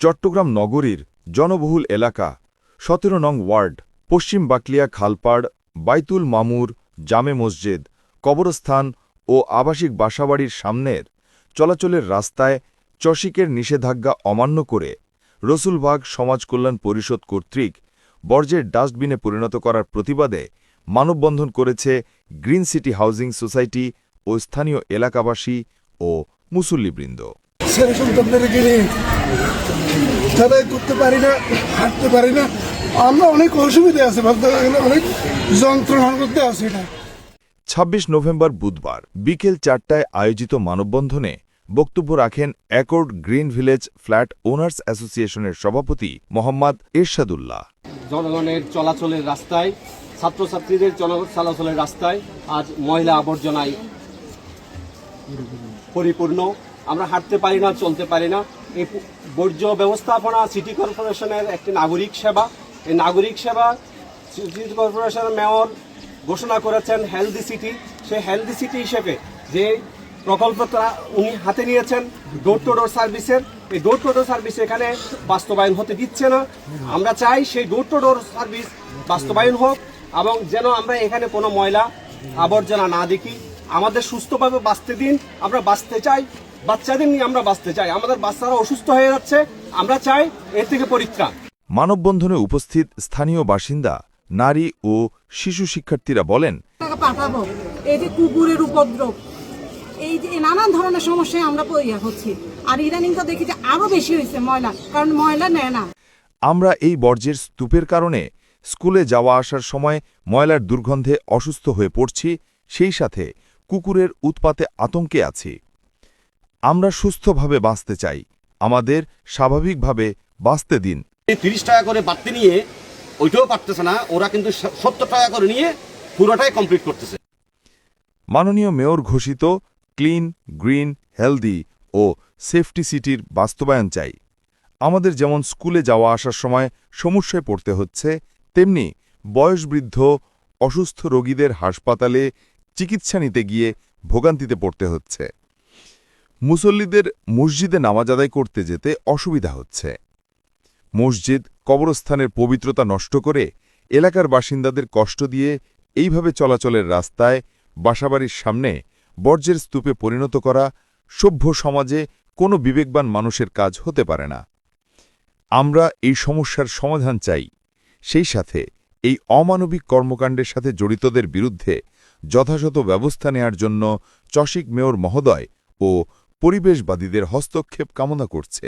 চট্টগ্রাম নগরীর জনবহুল এলাকা ১৭ নং ওয়ার্ড পশ্চিম বাকলিয়া খালপাড় বাইতুল মামুর জামে মসজিদ কবরস্থান ও আবাসিক বাসাবাড়ির সামনের চলাচলের রাস্তায় চসিকের নিষেধাজ্ঞা অমান্য করে রসুলবাগ সমাজ কল্যাণ পরিষদ কর্তৃক বর্জ্যের ডাস্টবিনে পরিণত করার প্রতিবাদে মানববন্ধন করেছে গ্রিন সিটি হাউজিং সোসাইটি ও স্থানীয় এলাকাবাসী ও মুসল্লিবৃন্দ। করতে পারি না, হাঁটতে পারি না, আমরা অনেক অসুবিধা আছে, অনেক যন্ত্রণা করতে আছি না। ২৬ নভেম্বর বুধবার বিকেল ৪টায় আয়োজিত মানববন্ধনে বক্তব্য রাখেন accord green village flat owners অ্যাসোসিয়েশনের সভাপতি মোহাম্মদ এরশাদুল্লাহ। জনগণের চলাচলের রাস্তায়, ছাত্রছাত্রীদের চলাচলের রাস্তায় আজ ময়লা আবর্জনায় পরিপূর্ণ। আমরা হাঁটতে পারি না, চলতে পারি না। এই বর্জ্য ব্যবস্থাপনা সিটি কর্পোরেশনের একটি নাগরিক সেবা। এই নাগরিক সেবা সিটি কর্পোরেশনের মেয়র ঘোষণা করেছেন হেলদি সিটি। সেই হেলদি সিটি হিসেবে যে প্রকল্পটা উনি হাতে নিয়েছেন ডোর টু ডোর সার্ভিসের, এই ডোর টু ডোর সার্ভিস এখানে বাস্তবায়ন হতে দিচ্ছে না। আমরা চাই সেই ডোর টু ডোর সার্ভিস বাস্তবায়ন হোক এবং যেন আমরা এখানে কোনো ময়লা আবর্জনা না দেখি। আমাদের সুস্থভাবে বাঁচতে দিন, আমরা বাঁচতে চাই, বাচ্চাদের নিয়ে আমরা বাঁচতে চাই। আমাদের বাচ্চারা অসুস্থ হয়ে যাচ্ছে, আমরা চাই এর থেকে পরিত্রাণ। মানববন্ধনে উপস্থিত স্থানীয় বাসিন্দা, নারী ও শিশু শিক্ষার্থীরা বলেন, পাঠাবো এই যে কুকুরের উপদ্রব, এই যে নানান ধরনের সমস্যায় আমরা পড়িয়া হচ্ছি। আর ইদানিং তো দেখি যে আরো বেশি হয়েছে ময়লা, কারণ ময়লা নেয় না। আমরা এই বর্জ্যের স্তূপের কারণে স্কুলে যাওয়া আসার সময় ময়লার দুর্গন্ধে অসুস্থ হয়ে পড়ছি, সেই সাথে কুকুরের উৎপাতে আতঙ্কে আছি। আমরা সুস্থভাবে বাঁচতে চাই, আমাদের স্বাভাবিকভাবে বাঁচতে দিন। ৩০ টাকা করে বাড়তি নিয়ে ওইটাও পারতেছে না, ওরা কিন্তু ৭০ টাকা করে নিয়ে পুরোটাই কমপ্লিট করতেছে। মাননীয় মেয়র ঘোষিত ক্লিন, গ্রিন, হেলদি ও সেফটি সিটির বাস্তবায়ন চাই। আমাদের যেমন স্কুলে যাওয়া আসার সময় সমস্যায় পড়তে হচ্ছে, তেমনি বয়সবৃদ্ধ অসুস্থ রোগীদের হাসপাতালে চিকিৎসা নিতে গিয়ে ভোগান্তিতে পড়তে হচ্ছে। মুসল্লিদের মসজিদে নামাজ আদায় করতে যেতে অসুবিধা হচ্ছে। মসজিদ, কবরস্থানের পবিত্রতা নষ্ট করে এলাকার বাসিন্দাদের কষ্ট দিয়ে এইভাবে চলাচলের রাস্তায়, বাসাবাড়ির সামনে বর্জ্যের স্তূপে পরিণত করা সভ্য সমাজে কোনো বিবেকবান মানুষের কাজ হতে পারে না। আমরা এই সমস্যার সমাধান চাই, সেই সাথে এই অমানবিক কর্মকাণ্ডের সাথে জড়িতদের বিরুদ্ধে যথাযথ ব্যবস্থা নেয়ার জন্য চসিক মেয়র মহোদয় ও পরিবেশবাদীদের হস্তক্ষেপ কামনা করছে।